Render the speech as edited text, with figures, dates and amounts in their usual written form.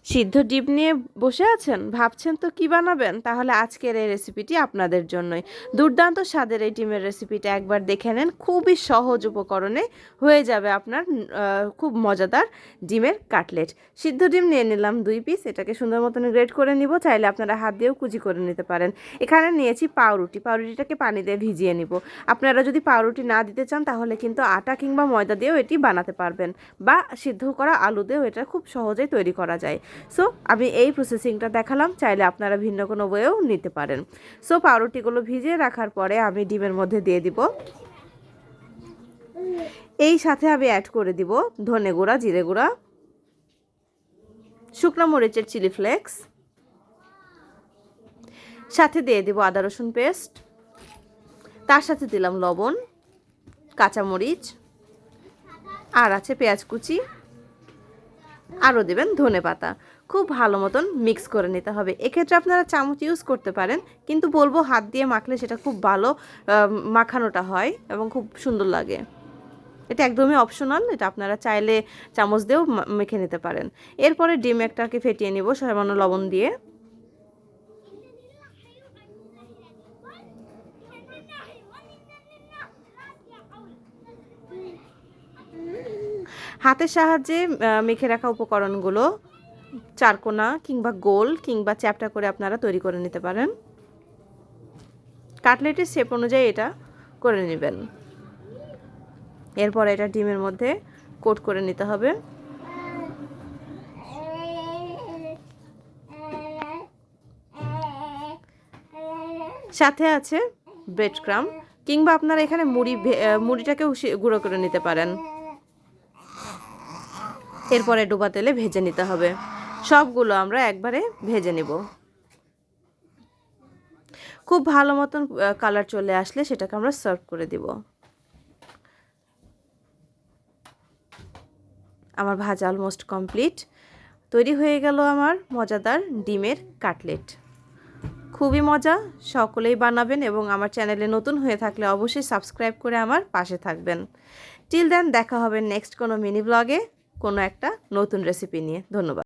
সিদ্ধ ডিম নিয়ে বসে আছেন, ভাবছেন তো কি বানাবেন? তাহলে আজকের এই রেসিপিটি আপনাদের জন্যই। দুর্দান্ত স্বাদের এই ডিমের রেসিপিটা একবার দেখে নেন, খুবই সহজ উপকরণে হয়ে যাবে আপনার খুব মজাদার ডিমের কাটলেট। সিদ্ধ ডিম নিয়ে নিলাম 2 পিস, এটাকে সুন্দর মতন গ্রেট করে নিব, চাইলে আপনারা হাত দিয়েও কুচি করে নিতে পারেন। এখানে নিয়েছি পাউরুটি, পাউরুটিটাকে পানি দিয়ে ভিজিয়ে নিব। আপনারা যদি পাউরুটি না দিতে চান তাহলে কিন্তু আটা কিংবা ময়দা দিয়েও এটি বানাতে পারবেন, বা সিদ্ধ করা আলু দিয়েও এটা খুব সহজেই তৈরি করা যায়। সো আমি এই প্রসেসিংটা দেখালাম, চাইলে আপনারা ভিন্ন কোনো ওয়েও নিতে পারেন। সো পাউরুটিগুলো ভিজিয়ে রাখার পরে আমি ডিমের মধ্যে দিয়ে দিব। এই সাথে আমি অ্যাড করে দিব ধনে গুঁড়া, জিরে গুঁড়া, শুকনো মরিচের চিলি ফ্লেক্স, সাথে দিয়ে দিব আদা রসুন পেস্ট, তার সাথে দিলাম লবণ, কাঁচামরিচ, আর আছে পেঁয়াজ কুচি, আরও দেবেন ধনে পাতা। খুব ভালো মতন মিক্স করে নিতে হবে। এক্ষেত্রে আপনারা চামচ ইউজ করতে পারেন, কিন্তু বলবো হাত দিয়ে মাখলে সেটা খুব ভালো মাখানোটা হয় এবং খুব সুন্দর লাগে। এটা একদমই অপশনাল, এটা আপনারা চাইলে চামচ দিয়েও মেখে নিতে পারেন। এরপরে ডিম একটাকে ফেটিয়ে নিব সামান্য লবণ দিয়ে। হাতের সাহায্যে মেখে রাখা উপকরণগুলো চারকোনা কিংবা গোল কিংবা চ্যাপ্টা করে আপনারা তৈরি করে নিতে পারেন। কাটলেটের শেপ অনুযায়ী এটা করে নেবেন। এরপর এটা ডিমের মধ্যে কোট করে নিতে হবে। সাথে আছে ব্রেড ক্রাম্ব, কিংবা আপনারা এখানে মুড়িটাকেও গুঁড়ো করে নিতে পারেন। এরপরে ডুবা তেলে ভেজে নিতে হবে। সবগুলো আমরা একবারে ভেজে নেব। খুব ভালো মতন কালার চলে আসলে সেটাকে আমরা সার্ভ করে দিব। আমার ভাজা অলমোস্ট কমপ্লিট। তৈরি হয়ে গেল আমার মজাদার ডিমের কাটলেট। খুবই মজা, সকলেই বানাবেন এবং আমার চ্যানেলে নতুন হয়ে থাকলে অবশ্যই সাবস্ক্রাইব করে আমার পাশে থাকবেন। টিল দেন দেখা হবে নেক্সট কোনো মিনি ব্লগে কোনো একটা নতুন রেসিপি নিয়ে। ধন্যবাদ।